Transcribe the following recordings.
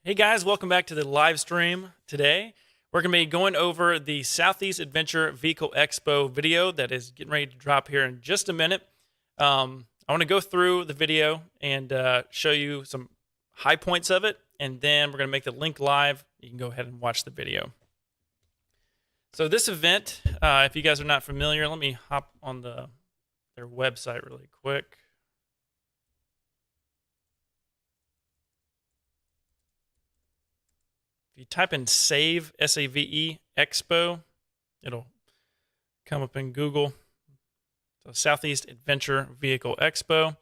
Hey guys, welcome back to the live stream today. We're going to be going over the Southeast Adventure Vehicle Expo video that is getting ready to drop here in just a minute. I want to go through the video and show you some high points of it, and then we're going to make the link live. You can go ahead and watch the video. So this event, if you guys are not familiar, let me hop on their website really quick. If you type in SAVE, S-A-V-E, Expo, it'll come up in Google. So Southeast Adventure Vehicle Expo.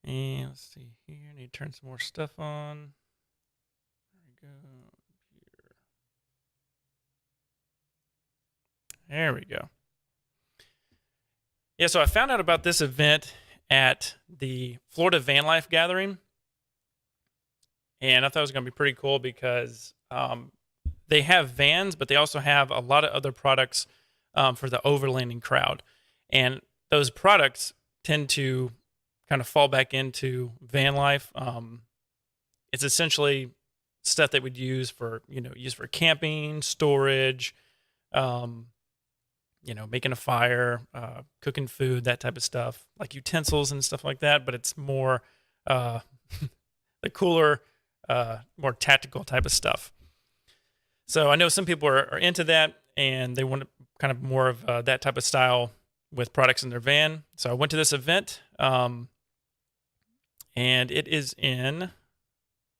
And let's see here. I need to turn some more stuff on. There we go. Here. There we go. Yeah, so I found out about this event at the Florida Van Life Gathering. And I thought it was going to be pretty cool because they have vans, but they also have a lot of other products for the overlanding crowd. And those products tend to kind of fall back into van life. It's essentially stuff that we'd use for, camping, storage, making a fire, cooking food, that type of stuff, like utensils and stuff like that. But it's more the cooler, more tactical type of stuff. So I know some people are into that, and they want kind of more of that type of style with products in their van. So I went to this event, and it is in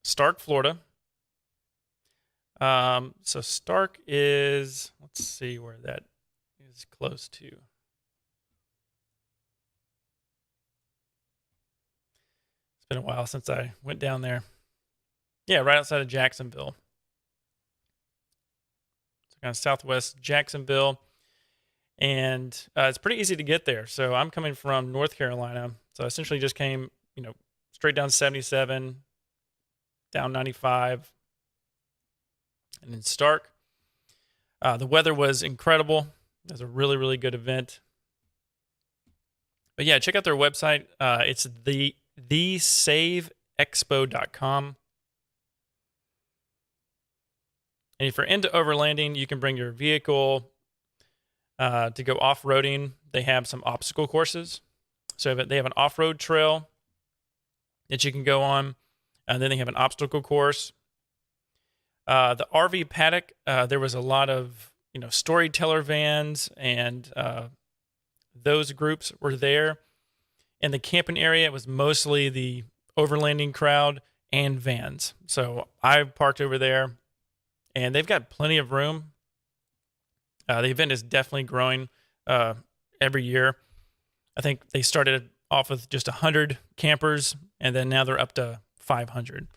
Stark, Florida. So Stark is, let's see where that is close to. It's been a while since I went down there. Yeah, right outside of Jacksonville. So kind of southwest Jacksonville. And it's pretty easy to get there. So I'm coming from North Carolina. So I essentially just came, straight down 77, down 95, and in Stark. The weather was incredible. It was a really, really good event. But yeah, check out their website. It's thesaveexpo.com. And if you're into overlanding, you can bring your vehicle to go off-roading. They have some obstacle courses. So they have an off-road trail that you can go on. And then they have an obstacle course. The RV paddock, there was a lot of, storyteller vans, and those groups were there. In the camping area, it was mostly the overlanding crowd and vans. So I parked over there. And they've got plenty of room. The event is definitely growing every year. I think they started off with just 100 campers, and then now they're up to 500.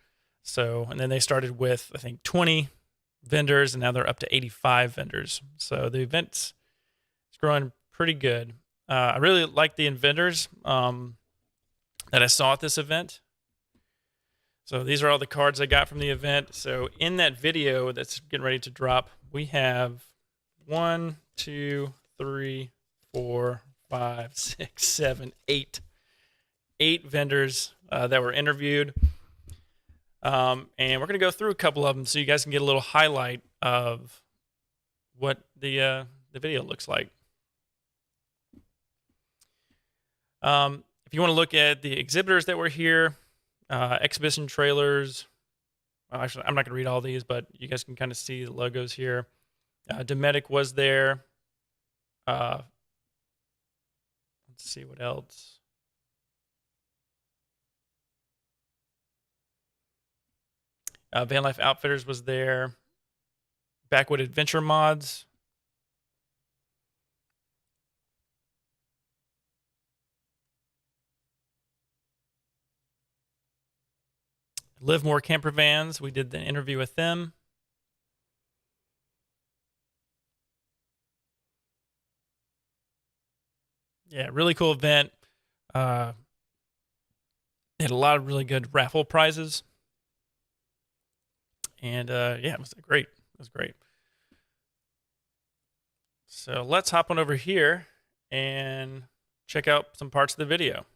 So, and then they started with, I think, 20 vendors, and now they're up to 85 vendors. So the event's growing pretty good. I really like the vendors that I saw at this event. So these are all the cards I got from the event. So in that video that's getting ready to drop, we have 1, 2, 3, 4, 5, 6, 7, 8 vendors that were interviewed. And we're going to go through a couple of them so you guys can get a little highlight of what the video looks like. If you want to look at the exhibitors that were here, exhibition trailers. Well, actually, I'm not going to read all these, but you guys can kind of see the logos here. Dometic was there. Let's see what else. Van Life Outfitters was there. Backwood Adventure Mods. Livermore Campervans, we did the interview with them. Yeah, really cool event. They had a lot of really good raffle prizes. And yeah, it was great. It was great. So let's hop on over here and check out some parts of the video.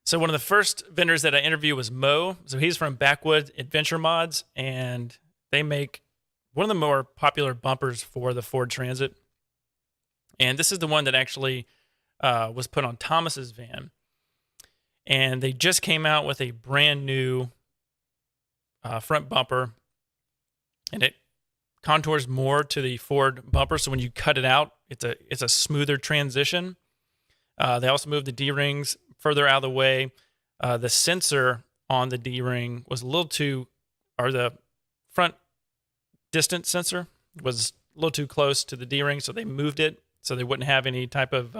So one of the first vendors that I interviewed was Mo. So he's from Backwoods Adventure Mods, and they make one of the more popular bumpers for the Ford Transit. And this is the one that actually was put on Thomas's van. And they just came out with a brand new front bumper, and it contours more to the Ford bumper. So when you cut it out, it's a smoother transition. They also moved the D-rings further out of the way. The sensor on the D-ring was a little too, or the front distance sensor was a little too close to the D-ring, so they moved it so they wouldn't have any type of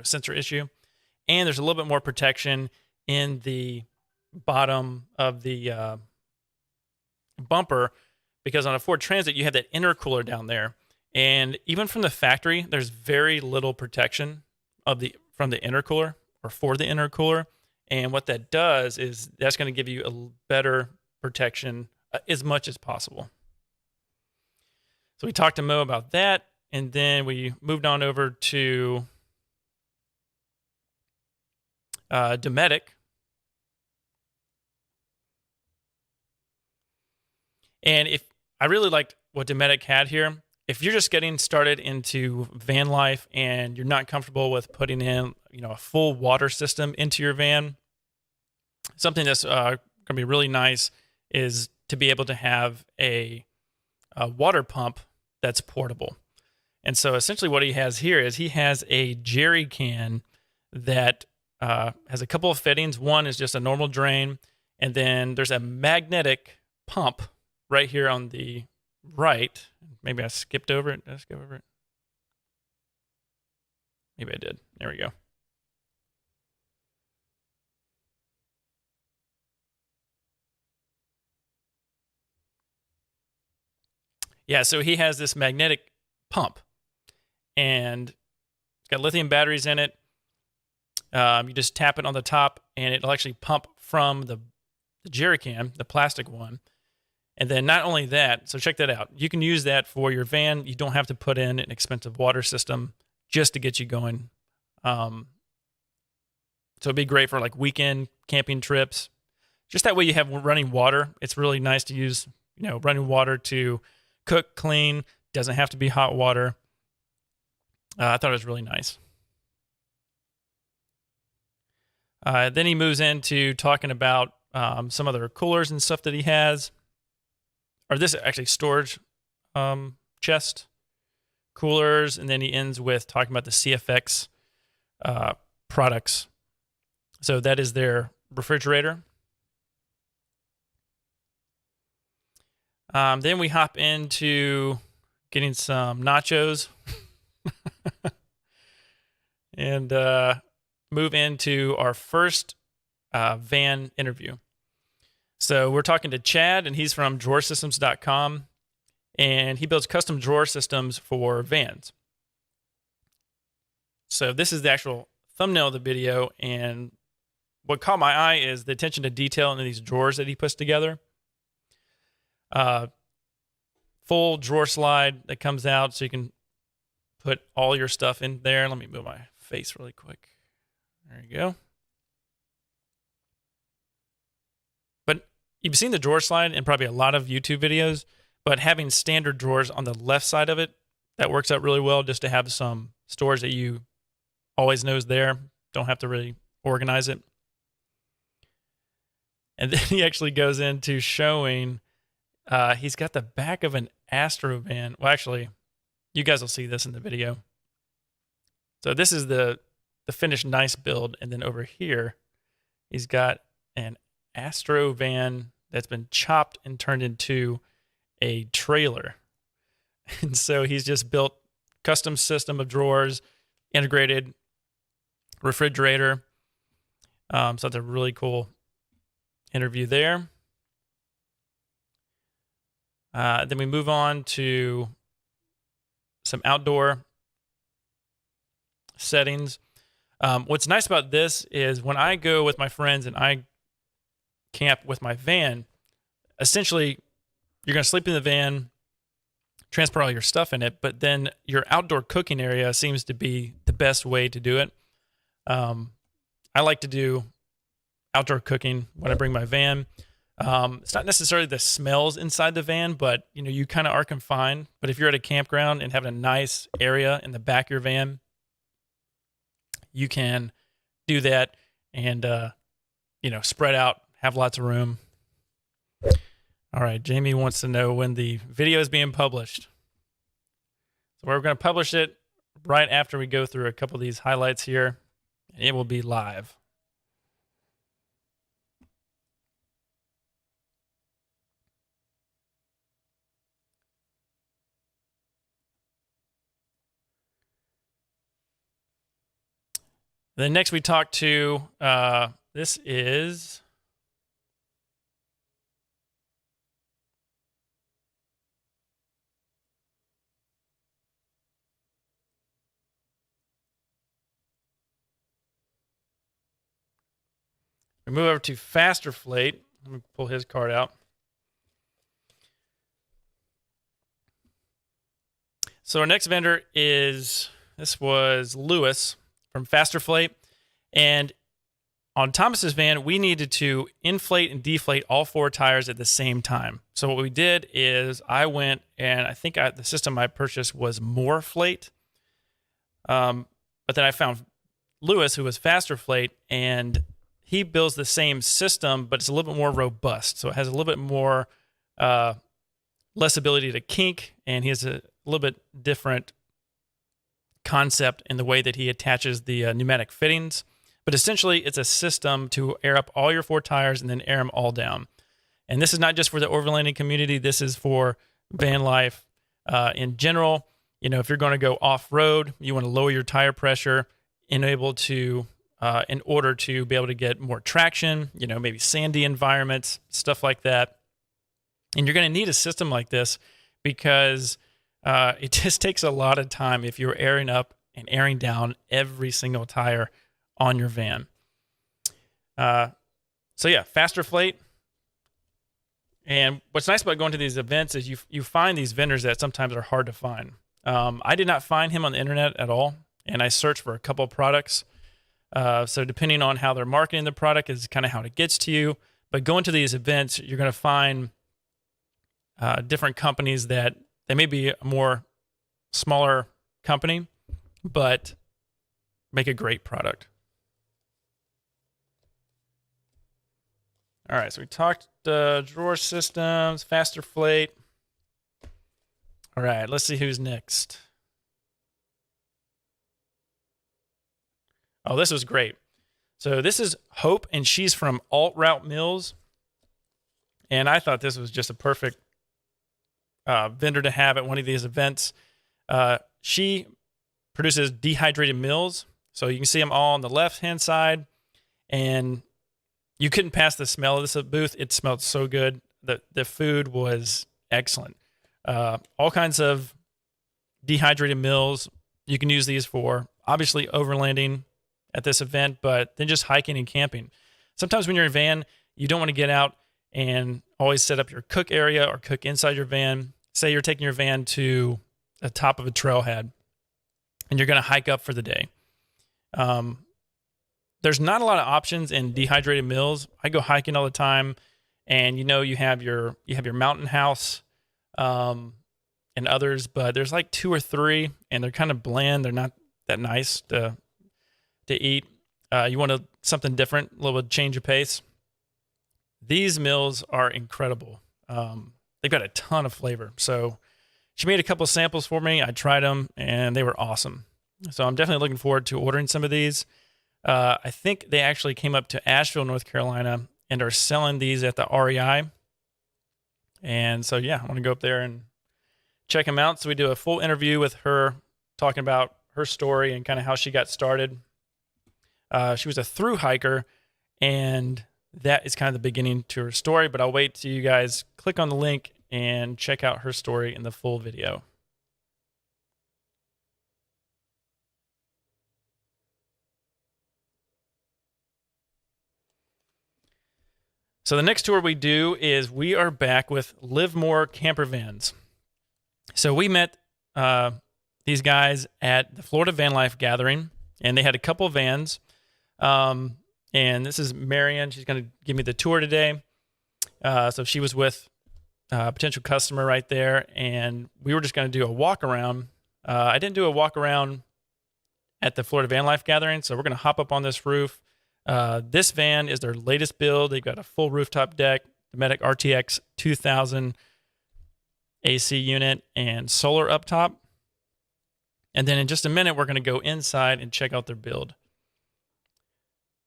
sensor issue. And there's a little bit more protection in the bottom of the bumper, because on a Ford Transit you have that intercooler down there, and even from the factory there's very little protection from the intercooler or for the intercooler. And what that does is that's going to give you a better protection as much as possible. So we talked to Mo about that, and then we moved on over to Dometic. And if I really liked what Dometic had here, if you're just getting started into van life and you're not comfortable with putting in, a full water system into your van, something that's going to be really nice is to be able to have a water pump that's portable. And so essentially what he has here is he has a jerry can that has a couple of fittings. One is just a normal drain, and then there's a magnetic pump right here on the right. Maybe I skipped over it. Did I skip over it? Maybe I did. There we go. Yeah, so he has this magnetic pump, and it's got lithium batteries in it. You just tap it on the top, and it'll actually pump from the jerry can, the plastic one. And then not only that, so check that out. You can use that for your van. You don't have to put in an expensive water system just to get you going. So it'd be great for like weekend camping trips. Just that way you have running water. It's really nice to use, running water to cook, clean. Doesn't have to be hot water. I thought it was really nice. Then he moves into talking about some other coolers and stuff that he has. Or this actually storage chest coolers. And then he ends with talking about the CFX products. So that is their refrigerator. Then we hop into getting some nachos and move into our first van interview. So we're talking to Chad, and he's from drawersystems.com, and he builds custom drawer systems for vans. So this is the actual thumbnail of the video, and what caught my eye is the attention to detail in these drawers that he puts together. Full drawer slide that comes out so you can put all your stuff in there. Let me move my face really quick. There you go. But you've seen the drawer slide in probably a lot of YouTube videos, but having standard drawers on the left side of it, that works out really well just to have some storage that you always know is there. Don't have to really organize it. And then he actually goes into showing he's got the back of an Astro van. Well, actually, you guys will see this in the video. So this is the finished nice build. And then over here, he's got an Astro van that's been chopped and turned into a trailer. And so he's just built custom system of drawers, integrated refrigerator. So it's a really cool interview there. Then we move on to some outdoor settings. What's nice about this is when I go with my friends and I camp with my van, essentially you're going to sleep in the van, transport all your stuff in it. But then your outdoor cooking area seems to be the best way to do it. I like to do outdoor cooking when I bring my van. It's not necessarily the smells inside the van, but you kind of are confined. But if you're at a campground and having a nice area in the back of your van, you can do that and spread out, have lots of room. All right, Jamie wants to know when the video is being published. So we're going to publish it right after we go through a couple of these highlights here, and it will be live. Then next we talk to, this is, we move over to Faster Flate. Let me pull his card out. So our next vendor this was Lewis from Faster Flate. And on Thomas's van, we needed to inflate and deflate all 4 tires at the same time. So what we did is I went and I think the system I purchased was MoreFlate. But then I found Lewis, who was Faster Flate, and he builds the same system, but it's a little bit more robust. So it has a little bit more, less ability to kink, and he has a little bit different concept in the way that he attaches the pneumatic fittings. But essentially, it's a system to air up all your 4 tires and then air them all down. And this is not just for the overlanding community. This is for van life in general. If you're going to go off-road, you want to lower your tire pressure in order to be able to get more traction, maybe sandy environments, stuff like that. And you're going to need a system like this because it just takes a lot of time if you're airing up and airing down every single tire on your van. So yeah, Faster Flate. And what's nice about going to these events is you find these vendors that sometimes are hard to find. I did not find him on the internet at all, and I searched for a couple of products. So depending on how they're marketing the product is kind of how it gets to you. But going to these events, you're going to find different companies that they may be a more smaller company, but make a great product. All right, so we talked drawer systems, Faster Flate. All right, let's see who's next. Oh, this was great. So this is Hope, and she's from Alt Route Mills. And I thought this was just a perfect vendor to have at one of these events. She produces dehydrated meals. So you can see them all on the left-hand side. And you couldn't pass the smell of this booth. It smelled so good. The food was excellent. All kinds of dehydrated meals. You can use these for, obviously, overlanding at this event, but then just hiking and camping. Sometimes when you're in a van, you don't want to get out and always set up your cook area or cook inside your van. Say you're taking your van to the top of a trailhead and you're going to hike up for the day. There's not a lot of options in dehydrated meals. I go hiking all the time, and you have your mountain house and others, but there's like 2 or 3, and they're kind of bland. They're not that nice to eat. You want something different, a little bit change of pace. These meals are incredible. They've got a ton of flavor. So she made a couple of samples for me. I tried them, and they were awesome. So I'm definitely looking forward to ordering some of these. I think they actually came up to Asheville, North Carolina, and are selling these at the REI. And so, yeah, I want to go up there and check them out. So we do a full interview with her, talking about her story and kind of how she got started. She was a thru hiker, and that is kind of the beginning to her story. But I'll wait till you guys click on the link and check out her story in the full video. So the next tour we do is we are back with Live More camper vans. So we met these guys at the Florida Van Life Gathering, and they had a couple of vans. And this is Marion. She's going to give me the tour today. So she was with a potential customer right there, and we were just going to do a walk around. I didn't do a walk around at the Florida Van Life Gathering, so we're going to hop up on this roof. This van is their latest build. They've got a full rooftop deck, Dometic RTX 2000 AC unit, and solar up top. And then in just a minute, we're going to go inside and check out their build.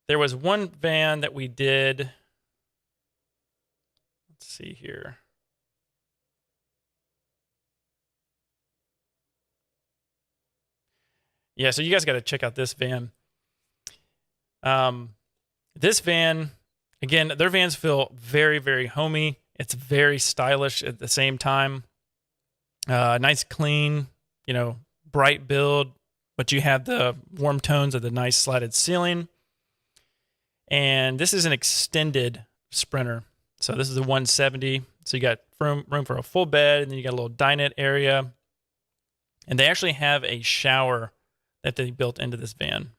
There was one van that we did. Let's see here. Yeah, so you guys got to check out this van. This van, again, their vans feel very, very homey. It's very stylish at the same time. Nice, clean, bright build, but you have the warm tones of the nice slatted ceiling. And this is an extended Sprinter. So this is a 170. So you got room for a full bed, and then you got a little dinette area. And they actually have a shower that they built into this van.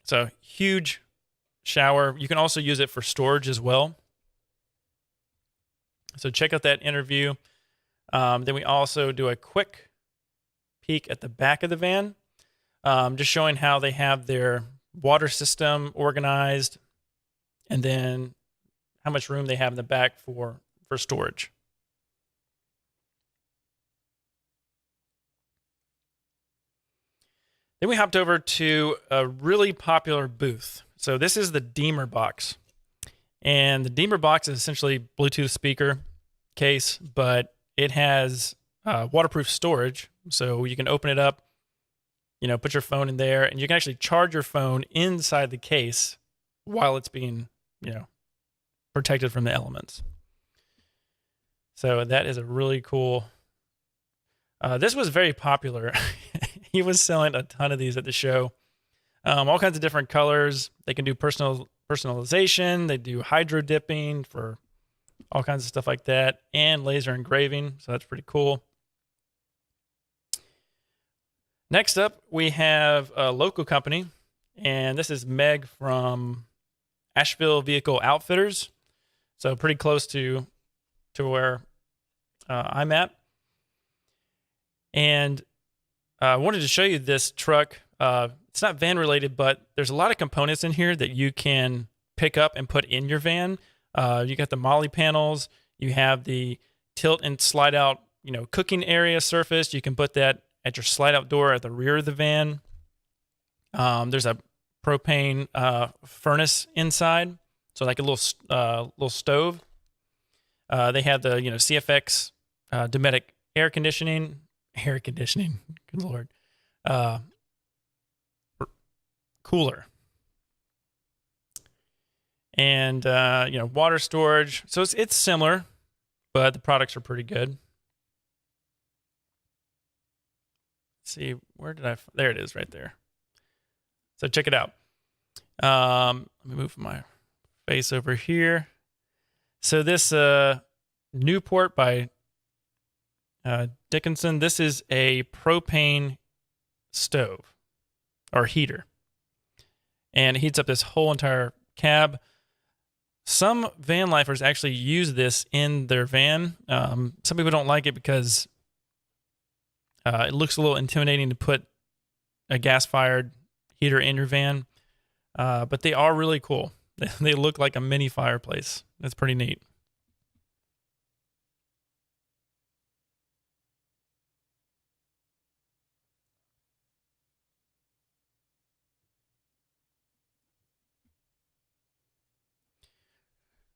So huge shower. You can also use it for storage as well. So check out that interview. Then we also do a quick peek at the back of the van, just showing how they have their water system organized, and then how much room they have in the back for storage. Then we hopped over to a really popular booth. So this is the Deemer box. And the Deemer box is essentially Bluetooth speaker case, but it has waterproof storage. So you can open it up, put your phone in there, and you can actually charge your phone inside the case while it's being, protected from the elements. So that is a really cool. This was very popular. He was selling a ton of these at the show. All kinds of different colors. They can do personalization. They do hydro dipping for all kinds of stuff like that, and laser engraving. So that's pretty cool. Next up, we have a local company, and this is Meg from Asheville Vehicle Outfitters. So pretty close to where I'm at. And I wanted to show you this truck. It's not van related, but there's a lot of components in here that you can pick up and put in your van. You got the Molly panels. You have the tilt and slide out, cooking area surface. You can put that at your slide out door at the rear of the van. There's a propane furnace inside, so like a little stove. They have the CFX Dometic air conditioning. Good Lord. Cooler. And, water storage. So it's similar, but the products are pretty good. Let's see, there it is right there. So check it out. Let me move my face over here. So this Newport by Dickinson, this is a propane stove or heater, and it heats up this whole entire cab. Some van lifers actually use this in their van. Some people don't like it because it looks a little intimidating to put a gas-fired heater in your van, but they are really cool. They look like a mini fireplace. That's pretty neat.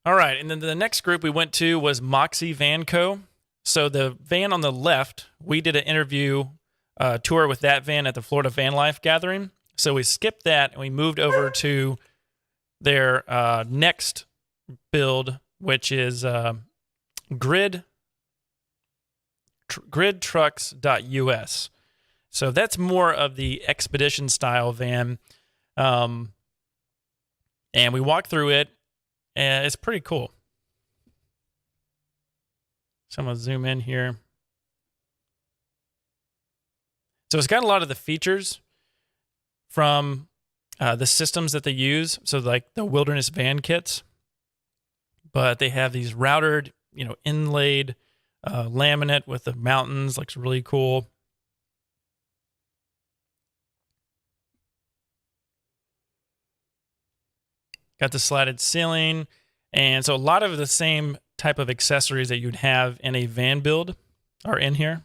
All right, and then the next group we went to was Moxie Van Co. So the van on the left, we did an interview tour with that van at the Florida Van Life Gathering. So we skipped that and we moved over to their next build, which is gridtrucks.us. So that's more of the expedition style van. And we walked through it, and it's pretty cool. So I'm going to zoom in here. So it's got a lot of the features from the systems that they use. So like the wilderness van kits, but they have these routed, inlaid laminate with the mountains. Looks really cool. Got the slatted ceiling. And so a lot of the same type of accessories that you'd have in a van build are in here.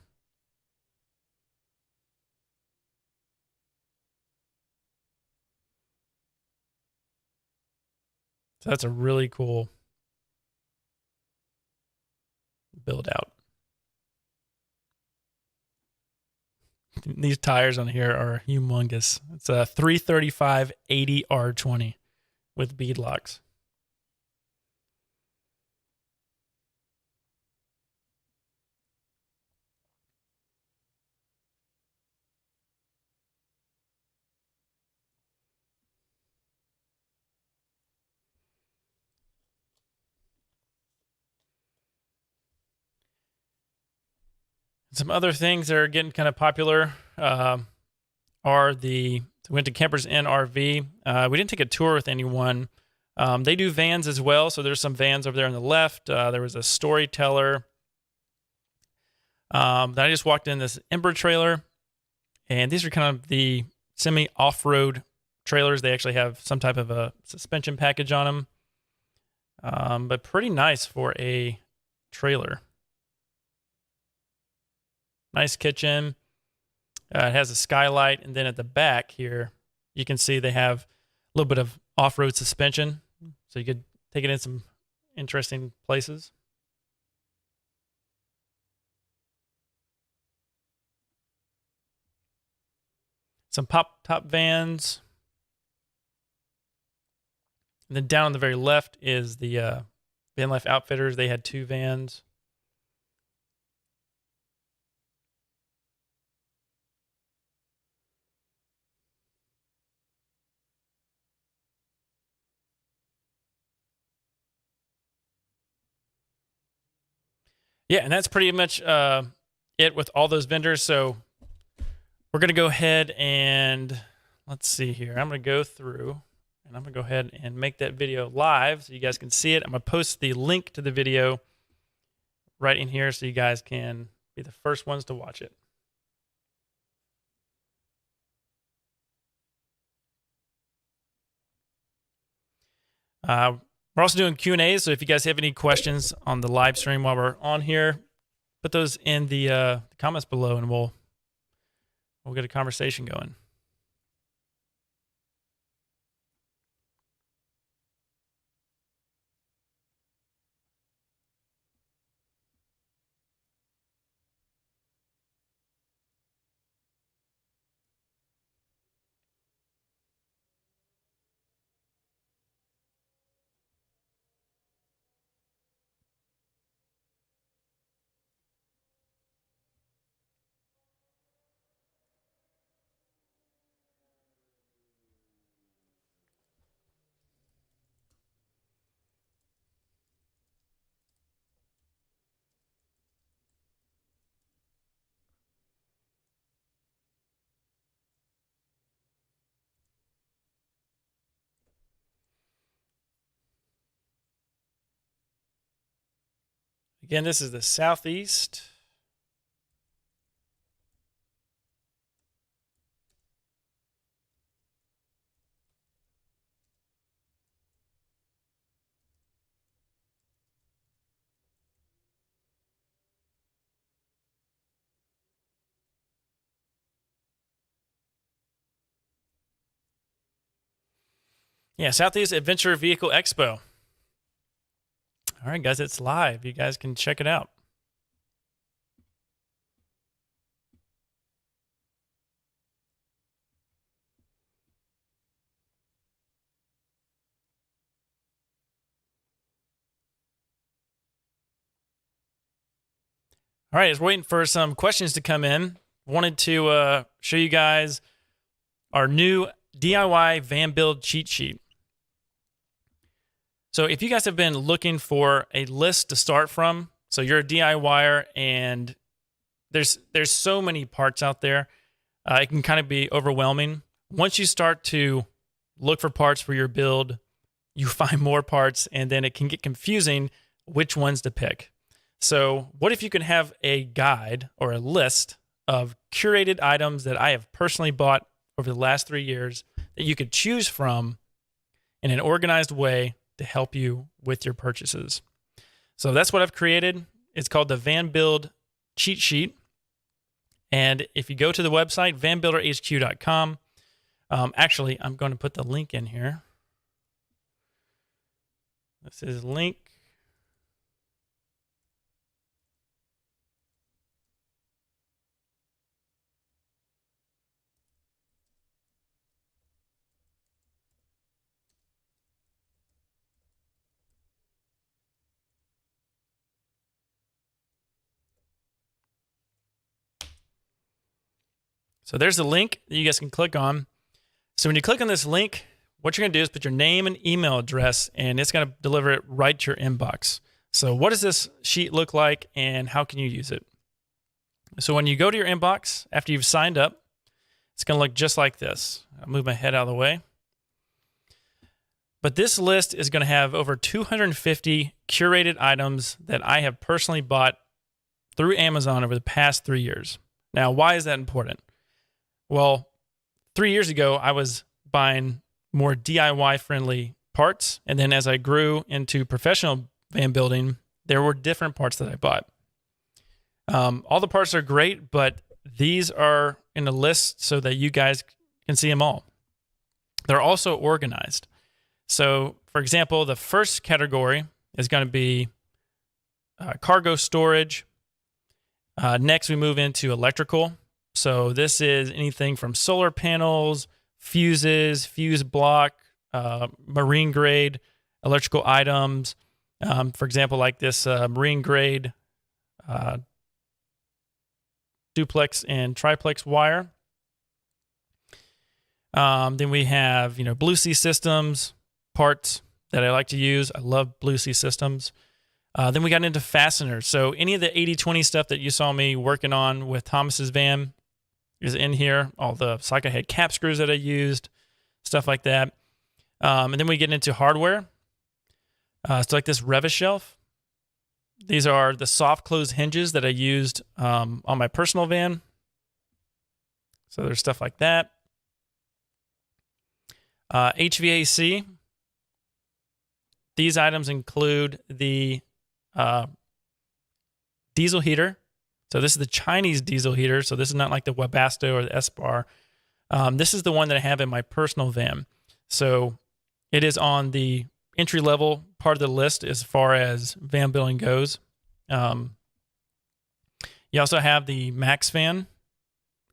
So that's a really cool build out. These tires on here are humongous. It's a 335 80 R20 with bead locks. Some other things that are getting kind of popular are we went to Campers Inn RV. We didn't take a tour with anyone. They do vans as well. So there's some vans over there on the left. There was a storyteller. Then I just walked in this Ember trailer. And these are kind of the semi-off-road trailers. They actually have some type of a suspension package on them. But pretty nice for a trailer. Nice kitchen. It has a skylight. And then at the back here, you can see they have a little bit of off-road suspension. So you could take it in some interesting places. Some pop-top vans. And then down on the very left is the Van Life Outfitters. They had 2 vans. Yeah, and that's pretty much it with all those vendors. So we're going to go ahead and let's see here. I'm going to go through and I'm going to go ahead and make that video live so you guys can see it. I'm going to post the link to the video right in here so you guys can be the first ones to watch it. We're also doing Q&As, so if you guys have any questions on the live stream while we're on here, put those in the comments below, and we'll get a conversation going. Again, this is the Southeast. Yeah, Southeast Adventure Vehicle Expo. All right, guys, it's live. You guys can check it out. All right, I was waiting for some questions to come in. Wanted to show you guys our new DIY van build cheat sheet. So if you guys have been looking for a list to start from, So you're a DIYer, and there's so many parts out there. It can kind of be overwhelming. Once you start to look for parts for your build, you find more parts, and then it can get confusing which ones to pick. So what if you can have a guide or a list of curated items that I have personally bought over the last 3 years that you could choose from in an organized way to help you with your purchases? So that's what I've created. It's called the Van Build Cheat Sheet. And if you go to the website, vanbuilderhq.com, actually, I'm going to put the link in here. This is link. So there's the link that you guys can click on. So when you click on this link, what you're going to do is put your name and email address, and it's going to deliver it right to your inbox. So what does this sheet look like, and how can you use it? So when you go to your inbox, after you've signed up, it's going to look just like this. I'll move my head out of the way. But this list is going to have over 250 curated items that I have personally bought through Amazon over the past 3 years. Now, why is that important? Well, 3 years ago, I was buying more DIY-friendly parts, and then as I grew into professional van building, there were different parts that I bought. All the parts are great, but these are in a list so that you guys can see them all. They're also organized. So, for example, the first category is going to be cargo storage. Next, we move into electrical. So this is anything from solar panels, fuses, fuse block, marine grade electrical items. For example, like this marine grade duplex and triplex wire. Then we have, Blue Sea Systems parts that I like to use. I love Blue Sea Systems. Then we got into fasteners. So any of the 80/20 stuff that you saw me working on with Thomas's van is in here. All the Psycho head cap screws that I used, stuff like that. And then we get into hardware. So like this Revis shelf. These are the soft close hinges that I used on my personal van. So there's stuff like that. HVAC. These items include the diesel heater. So this is the Chinese diesel heater. So this is not like the Webasto or the S-Bar. This is the one that I have in my personal van. So it is on the entry-level part of the list as far as van building goes. You also have the Max fan.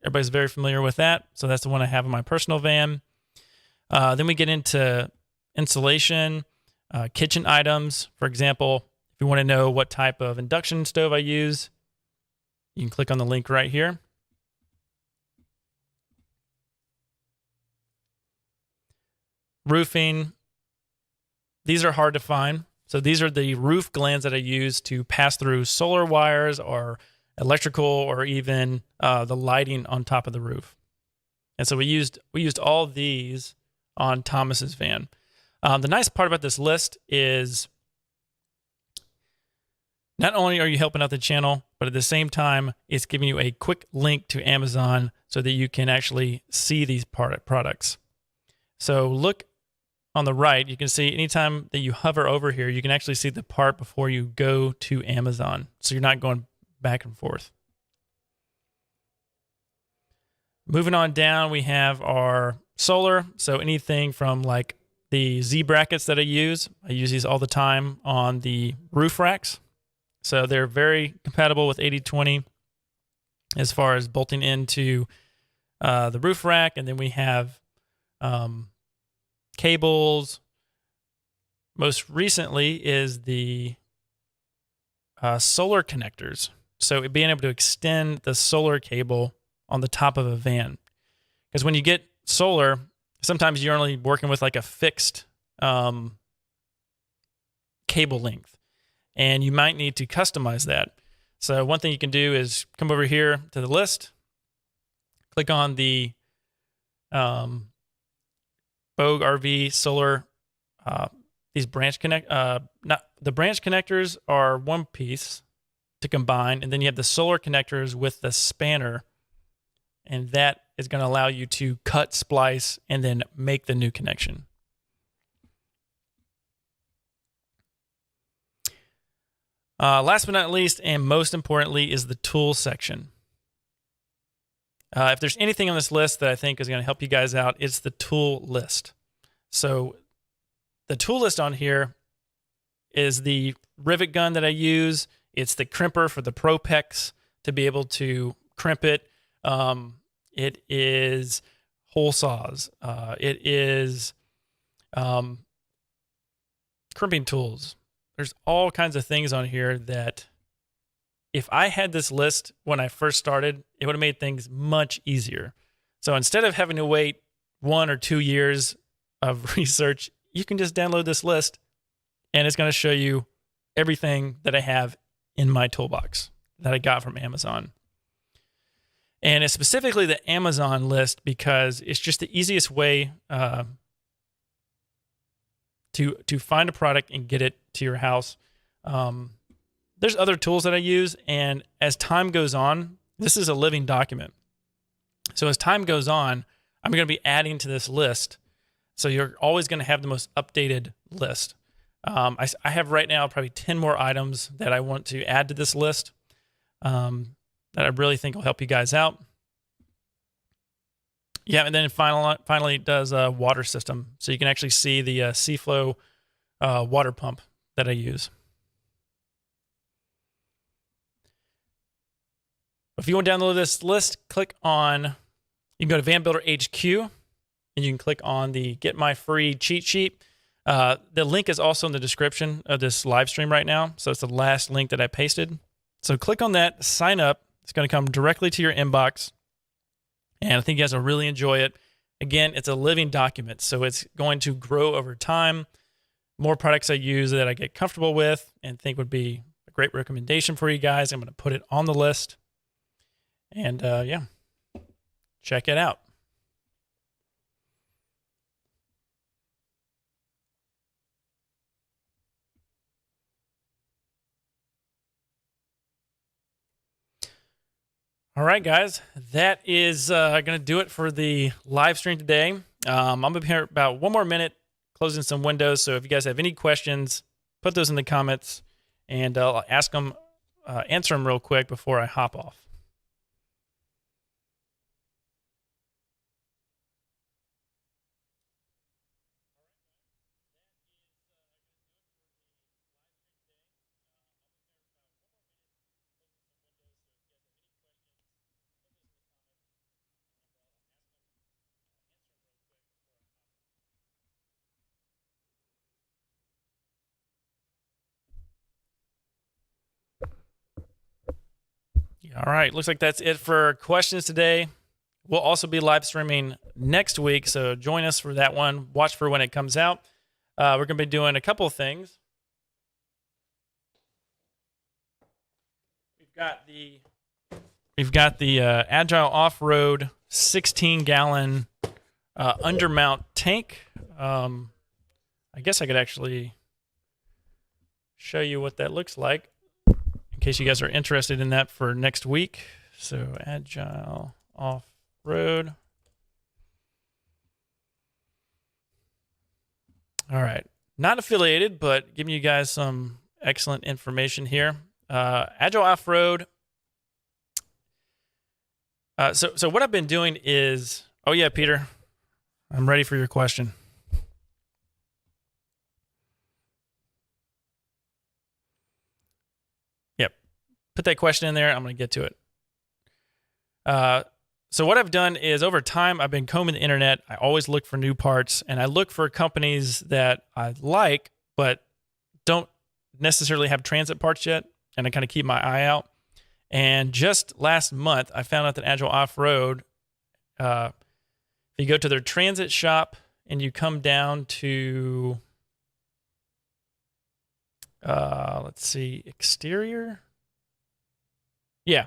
Everybody's very familiar with that. So that's the one I have in my personal van. Then we get into insulation, kitchen items. For example, if you want to know what type of induction stove I use, you can click on the link right here. Roofing. These are hard to find. So these are the roof glands that I use to pass through solar wires or electrical or even the lighting on top of the roof. And so we used all these on Thomas's van. The nice part about this list is not only are you helping out the channel, but at the same time, it's giving you a quick link to Amazon so that you can actually see these products. So look on the right, you can see anytime that you hover over here, you can actually see the part before you go to Amazon. So you're not going back and forth. Moving on down, we have our solar. So anything from like the Z brackets that I use these all the time on the roof racks. So they're very compatible with 80/20 as far as bolting into the roof rack. And then we have cables. Most recently is the solar connectors. So being able to extend the solar cable on the top of a van. Because when you get solar, sometimes you're only working with like a fixed cable length. and you might need to customize that. So one thing you can do is come over here to the list, click on the Bogue RV Solar. These branch the branch connectors are one piece to combine, and then you have the solar connectors with the spanner, and that is going to allow you to cut, splice, and then make the new connection. Last but not least, and most importantly, is the tools section. If there's anything on this list that I think is going to help you guys out, it's the tool list. So the tool list on here is the rivet gun that I use. It's the crimper for the Propex to be able to crimp it. It is hole saws. It is crimping tools. There's all kinds of things on here that if I had this list when I first started, it would have made things much easier. So instead of having to wait 1 or 2 years of research, you can just download this list and it's going to show you everything that I have in my toolbox that I got from Amazon. And it's specifically the Amazon list because it's just the easiest way to find a product and get it to your house. There's other tools that I use, and as time goes on, this is a living document. So as time goes on, I'm going to be adding to this list. So you're always going to have the most updated list. I have right now probably 10 more items that I want to add to this list that I really think will help you guys out. Yeah, and then finally it does a water system. So you can actually see the Seaflow water pump that I use. If you want to download this list, you can go to Van Builder HQ, and you can click on the Get My Free Cheat Sheet. The link is also in the description of this live stream right now, so it's the last link that I pasted. So click on that, sign up. It's going to come directly to your inbox, and I think you guys will really enjoy it. Again, it's a living document, so it's going to grow over time. More products I use that I get comfortable with and think would be a great recommendation for you guys. I'm going to put it on the list. And yeah, check it out. All right, guys, that is going to do it for the live stream today. I'm going to be here about 1 more minute, closing some windows. So if you guys have any questions, put those in the comments, and I'll answer them real quick before I hop off. All right, looks like that's it for questions today. We'll also be live streaming next week, so join us for that one. Watch for when it comes out. We're going to be doing a couple of things. We've got the Agile Off-Road 16-gallon undermount tank. I guess I could actually show you what that looks like, in case you guys are interested in that for next week. So Agile Off-Road. All right. Not affiliated, but giving you guys some excellent information here. Agile Off-Road. So what I've been doing is... Oh, yeah, Peter. I'm ready for your question. Put that question in there. I'm going to get to it. So what I've done is over time, I've been combing the internet. I always look for new parts, and I look for companies that I like, but don't necessarily have transit parts yet, and I kind of keep my eye out. And just last month, I found out that Agile Off-Road, if you go to their transit shop and you come down to Let's see, exterior. Yeah,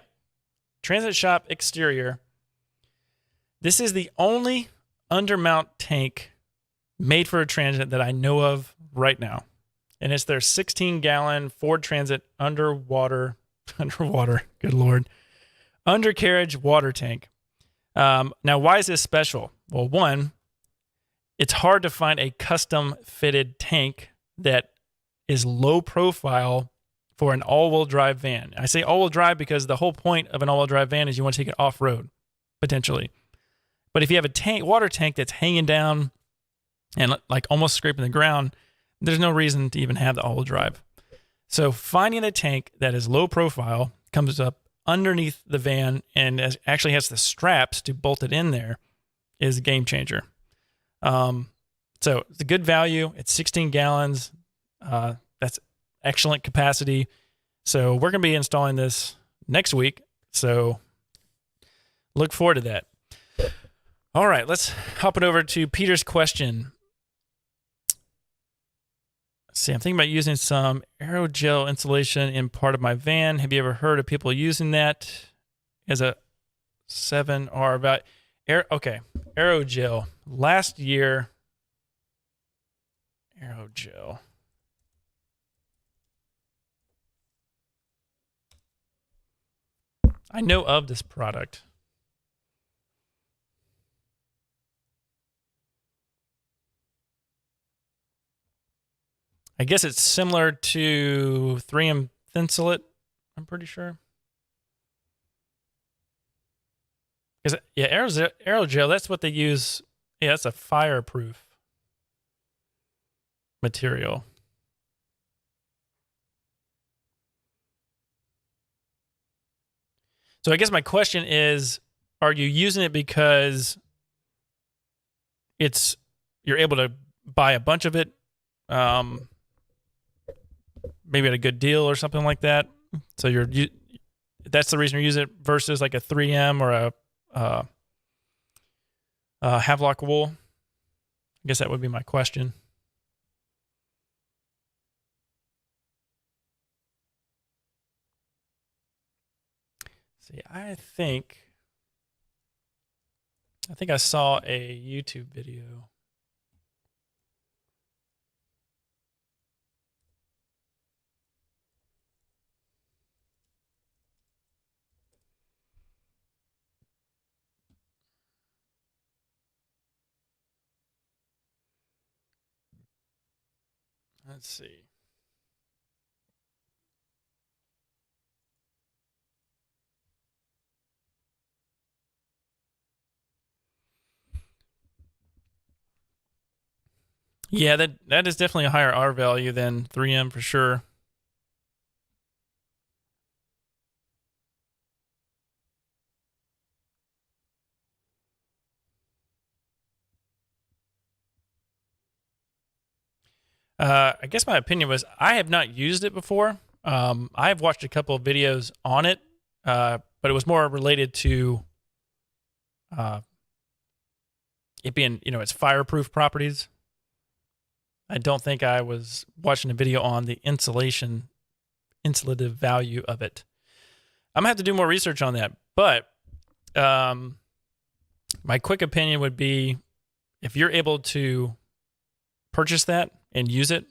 Transit Shop exterior. This is the only undermount tank made for a Transit that I know of right now. And it's their 16-gallon Ford Transit underwater, good Lord, undercarriage water tank. Now, why is this special? Well, one, it's hard to find a custom fitted tank that is low profile for an all-wheel drive van. I say all-wheel drive because the whole point of an all-wheel drive van is you want to take it off-road, potentially. But if you have a water tank that's hanging down and like almost scraping the ground, there's no reason to even have the all-wheel drive. So finding a tank that is low profile, comes up underneath the van, and actually has the straps to bolt it in there, is a game changer. So it's a good value. It's 16 gallons. That's excellent capacity. So we're going to be installing this next week. So look forward to that. All right, let's hop it over to Peter's question. Let's see, I'm thinking about using some aerogel insulation in part of my van. Have you ever heard of people using that as a 7R? About okay, aerogel. Last year, aerogel. I know of this product. I guess it's similar to 3M Thinsulate, I'm pretty sure. Yeah, aerogel, that's what they use. Yeah, that's a fireproof material. So I guess my question is, are you using it because you're able to buy a bunch of it, maybe at a good deal or something like that? So that's the reason you use it versus like a 3M or a Havelock wool? I guess that would be my question. See, I think I saw a YouTube video. Let's see. Yeah, that is definitely a higher R value than 3M for sure. I guess my opinion was I have not used it before. I have watched a couple of videos on it, but it was more related to it being, its fireproof properties. I don't think I was watching a video on the insulative value of it. I'm gonna have to do more research on that. But my quick opinion would be, if you're able to purchase that and use it,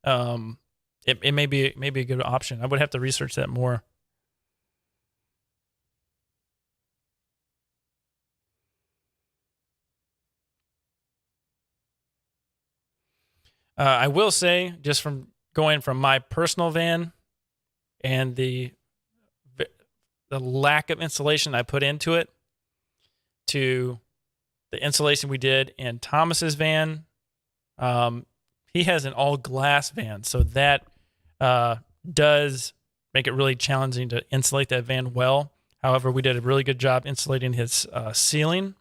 it may be a good option. I would have to research that more. I will say, just from going from my personal van and the lack of insulation I put into it to the insulation we did in Thomas's van, he has an all glass van, so that does make it really challenging to insulate that van well. However, we did a really good job insulating his ceiling,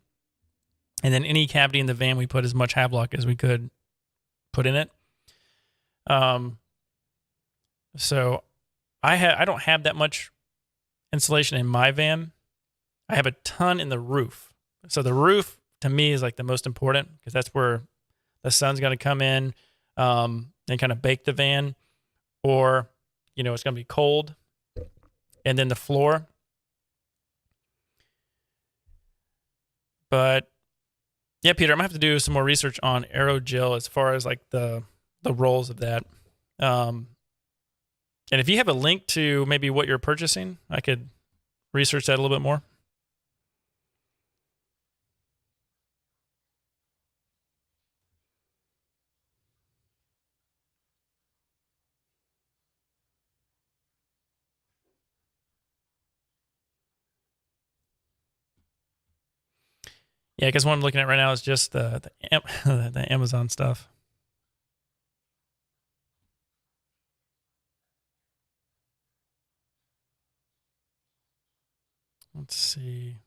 and then any cavity in the van, we put as much Havelock as we could put in it. So I don't have that much insulation in my van. I have a ton in the roof. So the roof to me is like the most important, because that's where the sun's going to come in and kind of bake the van. or, it's going to be cold. And then the floor. But yeah, Peter, I'm gonna have to do some more research on aerogel as far as like the roles of that. And if you have a link to maybe what you're purchasing, I could research that a little bit more. Yeah, because what I'm looking at right now is just the Amazon stuff. Let's see.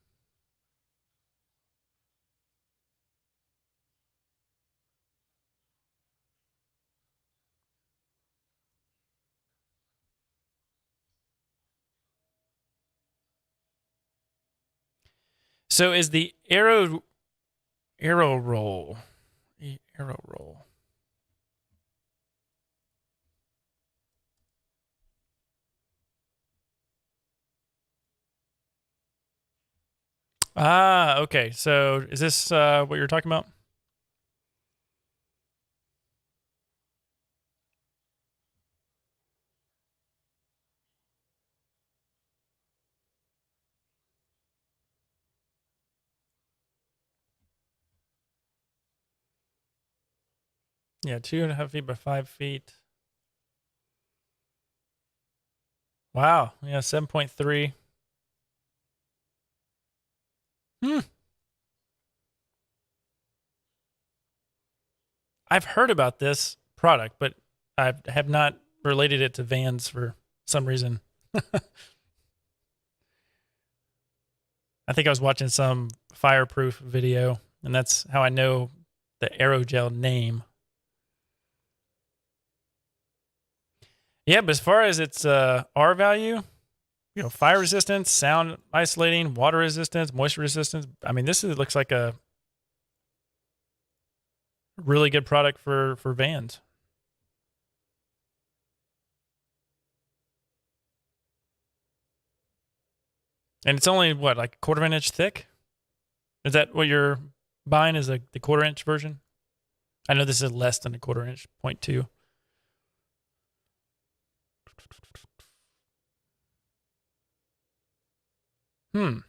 So is the arrow roll? Arrow roll. Ah, okay. So is this what you're talking about? Yeah, 2.5 feet by 5 feet. Wow. Yeah, 7.3. Hmm. I've heard about this product, but I have not related it to vans for some reason. I think I was watching some fireproof video, and that's how I know the aerogel name. Yeah, but as far as its R value, fire resistance, sound isolating, water resistance, moisture resistance. I mean, looks like a really good product for vans. And it's only what, like a quarter of an inch thick? Is that what you're buying? Is the quarter inch version? I know this is less than a quarter inch, 0.2. Hmm.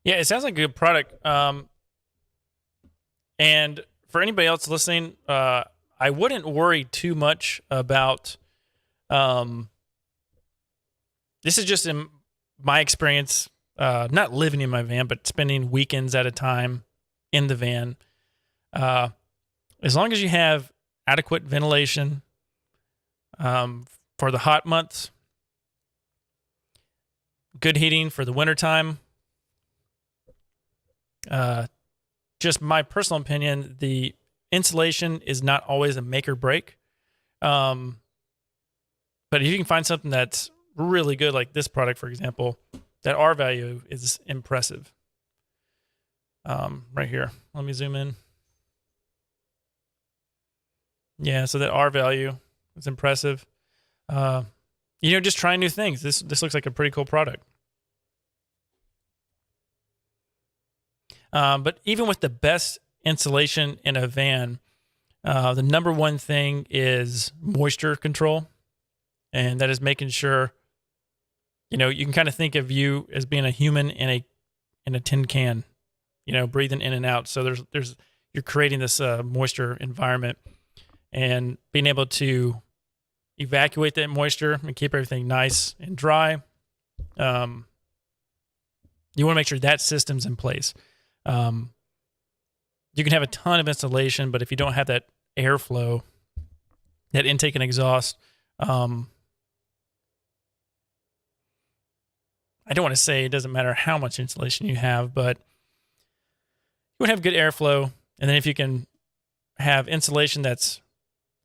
Yeah, it sounds like a good product. And for anybody else listening, I wouldn't worry too much about. This is just in my experience, not living in my van, but spending weekends at a time in the van. As long as you have adequate ventilation for the hot months, good heating for the wintertime. Just my personal opinion, the insulation is not always a make or break. But if you can find something that's really good, like this product, for example, that R value is impressive. Right here, let me zoom in. Yeah, so that R value is impressive. Just trying new things. This looks like a pretty cool product. But even with the best insulation in a van, the number one thing is moisture control, and that is making sure. You can kind of think of you as being a human in a tin can, breathing in and out. So you're creating this moisture environment, and being able to evacuate that moisture and keep everything nice and dry. You want to make sure that system's in place. You can have a ton of insulation, but if you don't have that airflow, that intake and exhaust, I don't want to say it doesn't matter how much insulation you have, but you would have good airflow. And then if you can have insulation that's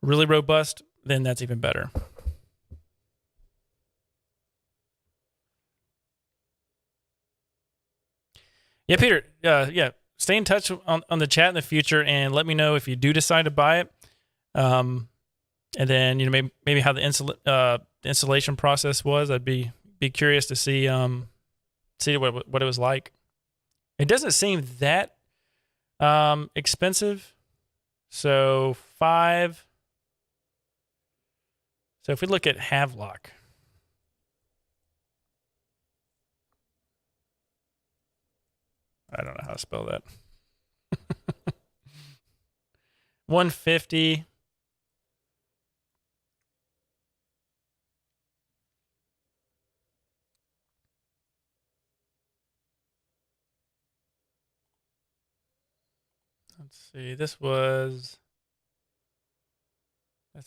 really robust, then that's even better. Yeah, Peter, stay in touch on the chat in the future and let me know if you do decide to buy it. And then, maybe how the installation process was. I'd be curious to see what it was like. It doesn't seem that expensive. So if we look at Havelock, I don't know how to spell that. 150. Let's see. That's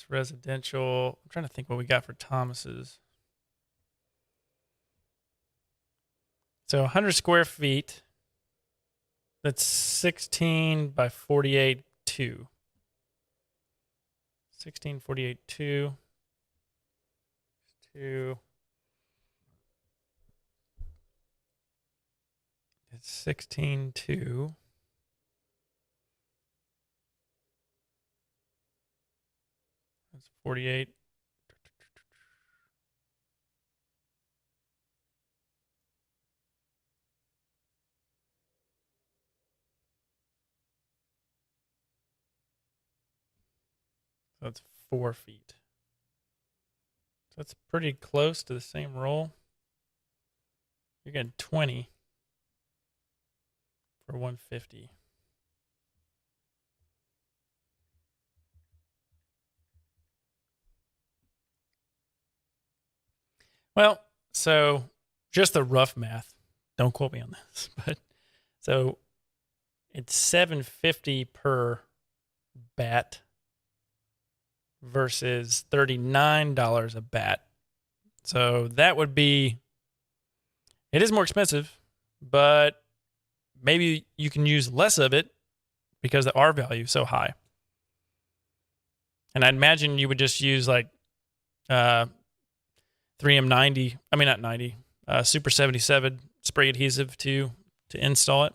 residential. I'm trying to think what we got for Thomas's. So 100 square feet. That's 16 by 48, 2. 16, 48, 2. 2. It's 16, 2. That's 48. So that's 4 feet. So that's pretty close to the same roll. You're getting 20 for 150. Well, so just the rough math. Don't quote me on this, but so it's $750 per bat versus $39 a bat. So that would be, it is more expensive, but maybe you can use less of it because the R value is so high. And I'd imagine you would just use like 3M90, I mean not 90, Super 77 spray adhesive to install it.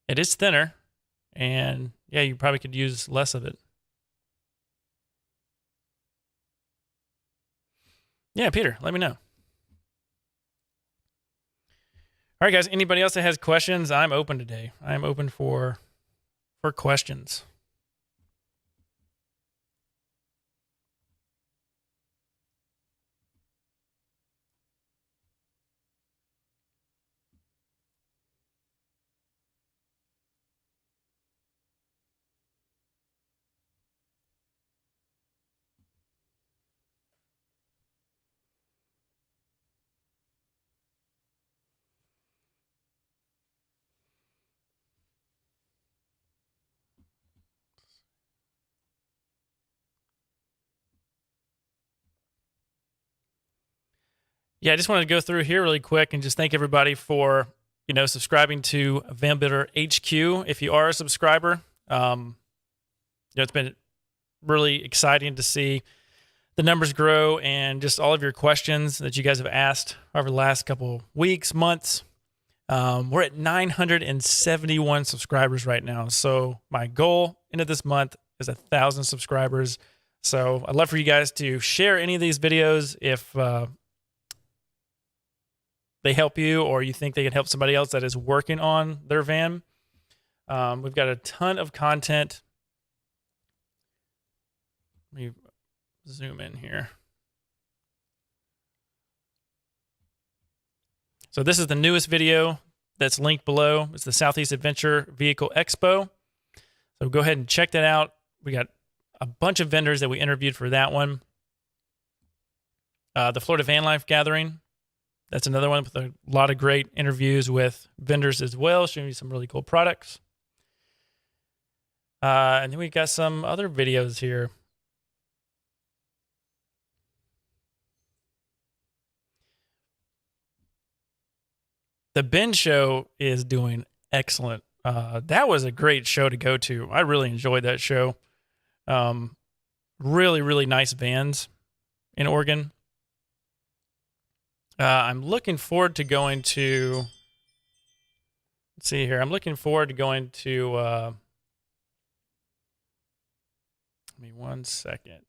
It is thinner, and yeah, you probably could use less of it. Yeah, Peter, let me know. All right, guys, anybody else that has questions, I'm open today. I'm open for questions. Yeah, I just wanted to go through here really quick and just thank everybody for, subscribing to Van Builder HQ. If you are a subscriber, it's been really exciting to see the numbers grow and just all of your questions that you guys have asked over the last couple weeks, months. We're at 971 subscribers right now. So my goal end of this month is 1,000 subscribers. So I'd love for you guys to share any of these videos if they help you or you think they could help somebody else that is working on their van. We've got a ton of content. Let me zoom in here. So this is the newest video that's linked below. It's the Southeast Adventure Vehicle Expo. So go ahead and check that out. We got a bunch of vendors that we interviewed for that one. The Florida Van Life Gathering, that's another one with a lot of great interviews with vendors as well, showing you some really cool products. And then we got some other videos here. The Ben Show is doing excellent. That was a great show to go to. I really enjoyed that show. Really, really nice vans in Oregon. I'm looking forward to going to, let's see here. I'm looking forward to going to, give me 1 second.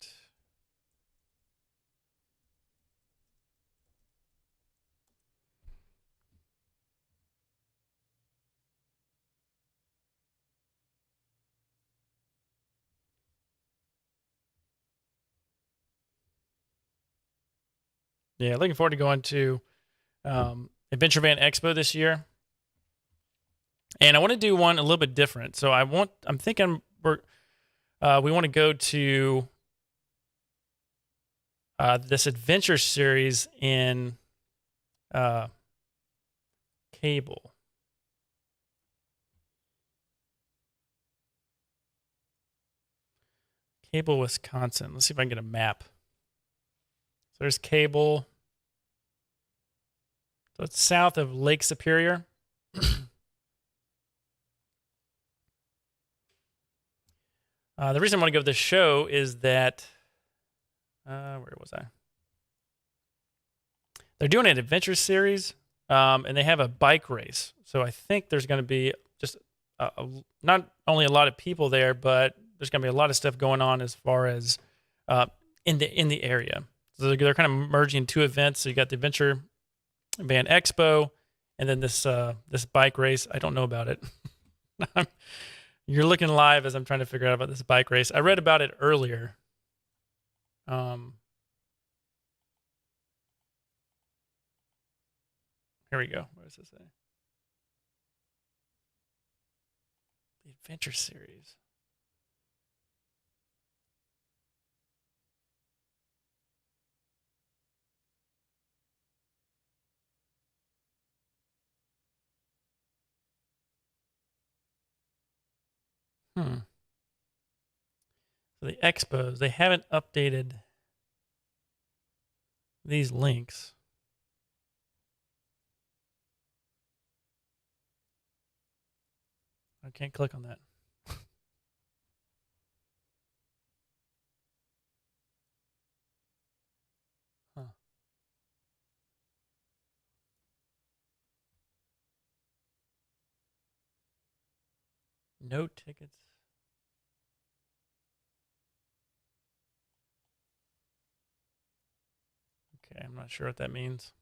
Yeah, looking forward to going to Adventure Van Expo this year. And I want to do one a little bit different. So I'm thinking we want to go to this adventure series in Cable. Cable, Wisconsin. Let's see if I can get a map. So there's Cable. So it's south of Lake Superior. The reason I want to go to this show is that, where was I? They're doing an adventure series, and they have a bike race. So I think there's going to be just not only a lot of people there, but there's going to be a lot of stuff going on as far as in the area. So they're kind of merging two events. So you got the Adventure Van Expo, and then this bike race. I don't know about it. You're looking live as I'm trying to figure out about this bike race. I read about it earlier. Here we go. What does this say? The Adventure Series. So the expos, they haven't updated these links. I can't click on that. Huh. No tickets. Okay, I'm not sure what that means.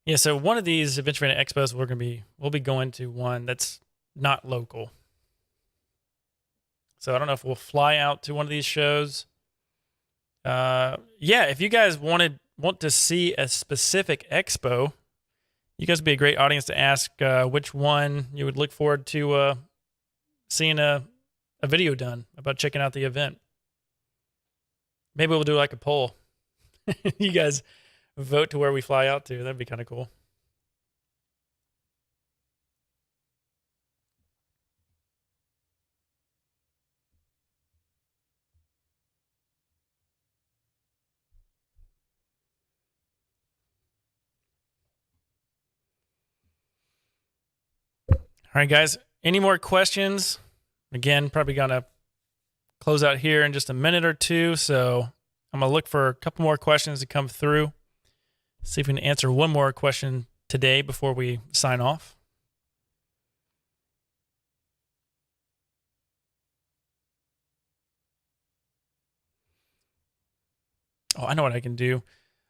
Yeah, so one of these Adventure Van Expos we'll be going to one that's not local. So I don't know if we'll fly out to one of these shows. Yeah, if you guys want to see a specific expo, you guys would be a great audience to ask which one you would look forward to seeing a video done about checking out the event. Maybe we'll do like a poll. You guys vote to where we fly out to. That'd be kind of cool. All right, guys. Any more questions? Again, probably gonna close out here in just a minute or two. So I'm gonna look for a couple more questions to come through. See if we can answer one more question today before we sign off. Oh, I know what I can do.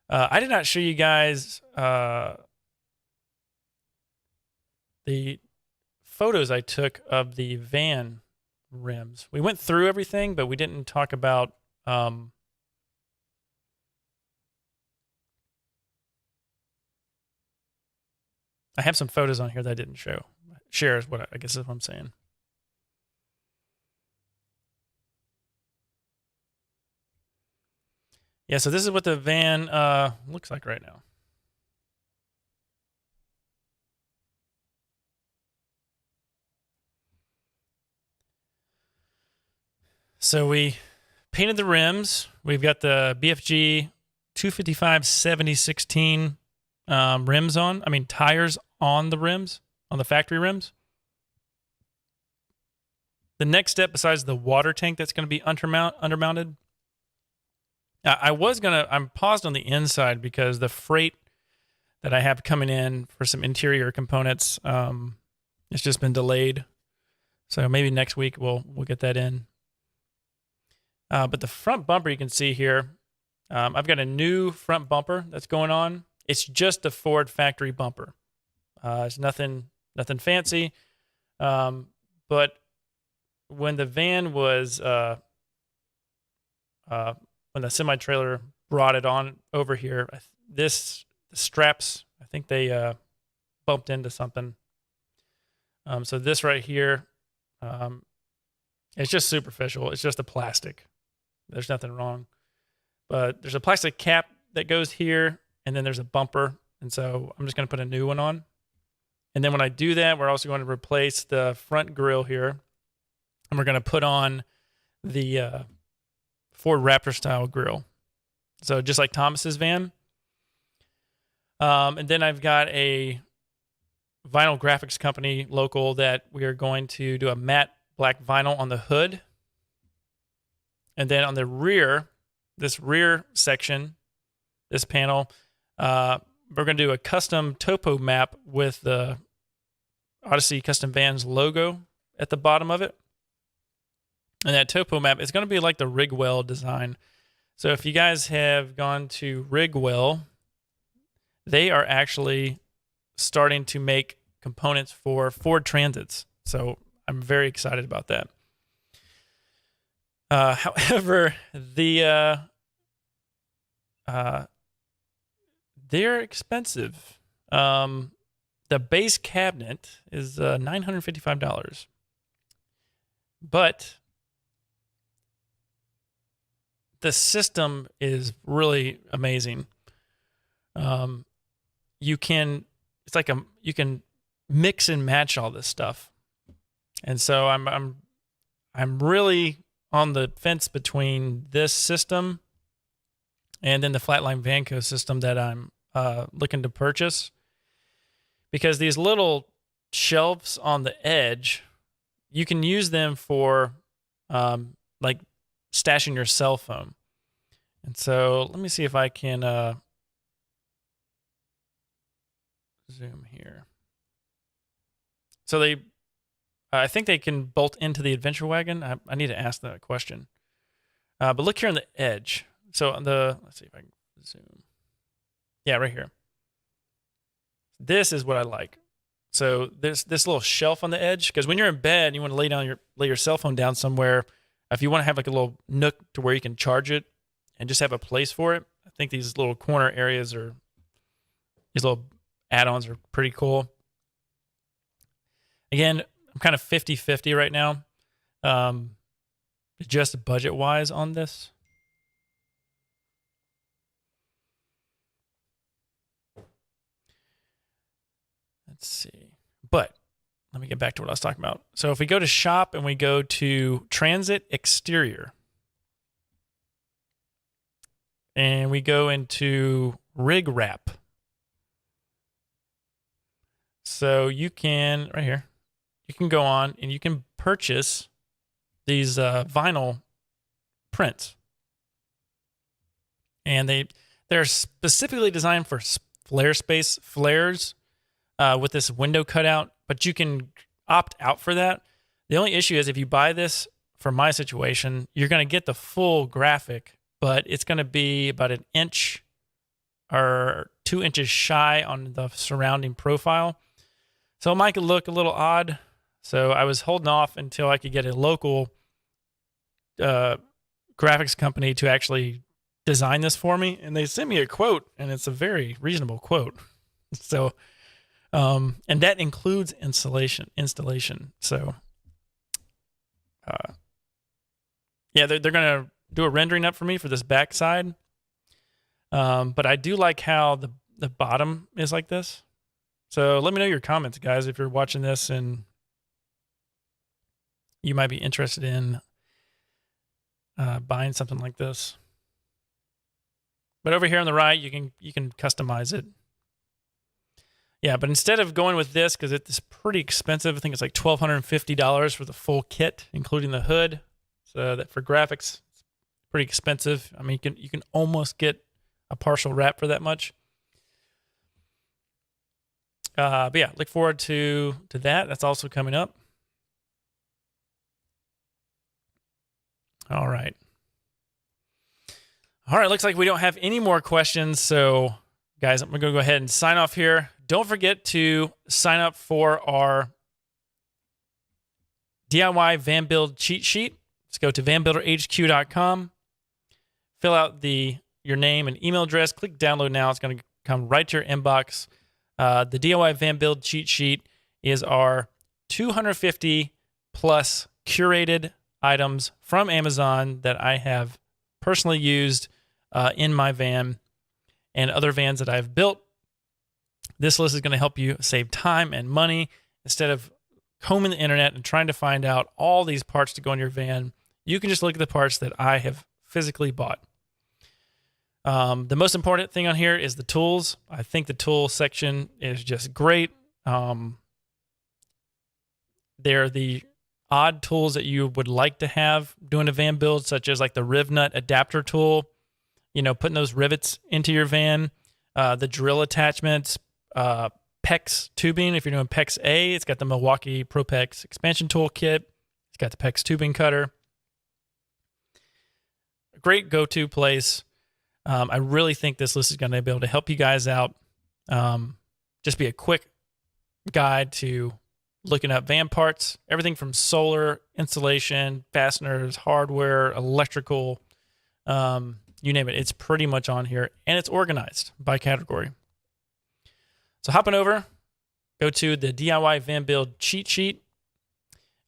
I did not show you guys the photos I took of the van rims. We went through everything, but we didn't talk about I have some photos on here that I didn't share is what I guess is what I'm saying. Yeah, so this is what the van looks like right now. So we painted the rims. We've got the BFG 255 7016 rims on. I mean, tires on the rims, on the factory rims. The next step, besides the water tank that's going to be undermounted, I'm paused on the inside because the freight that I have coming in for some interior components, it's just been delayed. So maybe next week we'll get that in. But the front bumper you can see here, I've got a new front bumper that's going on. It's just a Ford factory bumper. It's nothing fancy. But when the van was, when the semi-trailer brought it on over here, the straps, I think they bumped into something. So this right here, it's just superficial. It's just a plastic. There's nothing wrong. But there's a plastic cap that goes here, and then there's a bumper. And so I'm just going to put a new one on. And then when I do that, we're also going to replace the front grille here. And we're going to put on the Ford Raptor style grille. So just like Thomas's van. And then I've got a vinyl graphics company local that we are going to do a matte black vinyl on the hood. And then on the rear, this rear section, this panel, we're going to do a custom topo map with the Odyssey Custom Vans logo at the bottom of it. And that topo map is going to be like the Rigwell design. So if you guys have gone to Rigwell, they are actually starting to make components for Ford Transits. So I'm very excited about that. However, they're expensive. The base cabinet is $955. But the system is really amazing. You can mix and match all this stuff. And so I'm really on the fence between this system and then the Flatline Vanco system that I'm looking to purchase, because these little shelves on the edge, you can use them for like stashing your cell phone. And so let me see if I can zoom here. So I think they can bolt into the adventure wagon. I need to ask that question. But look here on the edge. So let's see if I can zoom. Yeah, right here. This is what I like. So this little shelf on the edge, because when you're in bed and you want to lay your cell phone down somewhere, if you want to have like a little nook to where you can charge it and just have a place for it, I think these little corner areas these little add-ons are pretty cool. Again, I'm kind of 50-50 right now, just budget-wise on this. Let's see. But let me get back to what I was talking about. So if we go to shop and we go to Transit Exterior, and we go into Rig Wrap. So you can, right here, you can go on and you can purchase these vinyl prints. And they're specifically designed for flare space flares with this window cutout, but you can opt out for that. The only issue is if you buy this for my situation, you're going to get the full graphic, but it's going to be about an inch or 2 inches shy on the surrounding profile. So it might look a little odd. So I was holding off until I could get a local graphics company to actually design this for me. And they sent me a quote, and it's a very reasonable quote. So And that includes installation. So, yeah, they're going to do a rendering up for me for this back side. But I do like how the bottom is like this. So let me know your comments, guys, if you're watching this and you might be interested in buying something like this. But over here on the right, you can customize it. Yeah, but instead of going with this, because it's pretty expensive, I think it's like $1,250 for the full kit, including the hood. So that for graphics, it's pretty expensive. I mean, you can almost get a partial wrap for that much. But yeah, look forward to that. That's also coming up. All right. All right, looks like we don't have any more questions. So, guys, I'm going to go ahead and sign off here. Don't forget to sign up for our DIY van build cheat sheet. Just go to vanbuilderhq.com, fill out your name and email address, click download now. It's going to come right to your inbox. The DIY van build cheat sheet is our 250 plus curated items from Amazon that I have personally used in my van and other vans that I've built. This list is going to help you save time and money instead of combing the internet and trying to find out all these parts to go in your van. You can just look at the parts that I have physically bought. The most important thing on here is the tools. I think the tool section is just great. They're the odd tools that you would like to have doing a van build, such as like the riv nut adapter tool, putting those rivets into your van, the drill attachments, PEX tubing. If you're doing PEX A, it's got the Milwaukee ProPEX expansion tool kit. It's got the PEX tubing cutter. A great go-to place. I really think this list is going to be able to help you guys out. Just be a quick guide to looking up van parts, everything from solar, insulation, fasteners, hardware, electrical, you name it. It's pretty much on here, and it's organized by category. So hopping over, go to the DIY van build cheat sheet.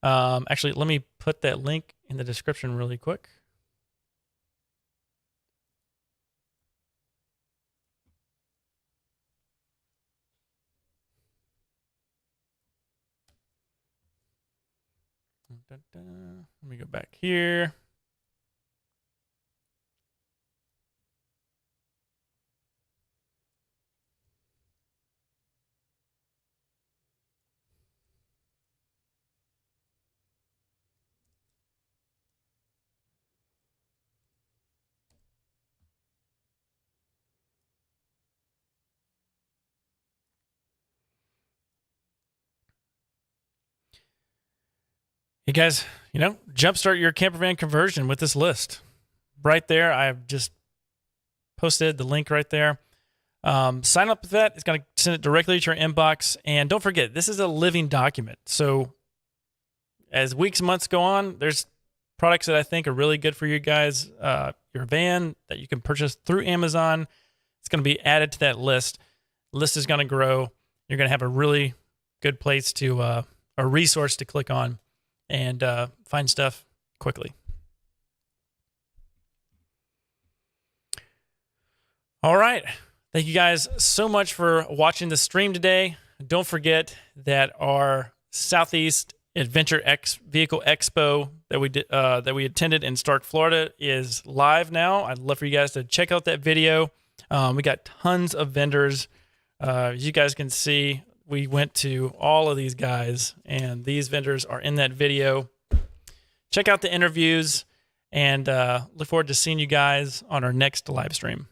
Actually, let me put that link in the description really quick. Let me go back here. Hey guys, jumpstart your campervan conversion with this list. Right there, I've just posted the link right there. Sign up with that. It's going to send it directly to your inbox. And don't forget, this is a living document. So as weeks and months go on, there's products that I think are really good for you guys. Your van that you can purchase through Amazon. It's going to be added to that list. The list is going to grow. You're going to have a really good place to, a resource to click on and find stuff quickly. All right. Thank you guys so much for watching the stream today. Don't forget that our Southeast Adventure Vehicle Expo that we attended in Stark, Florida is live now. I'd love for you guys to check out that video. We got tons of vendors. As you guys can see, we went to all of these guys, and these vendors are in that video. Check out the interviews, and look forward to seeing you guys on our next live stream.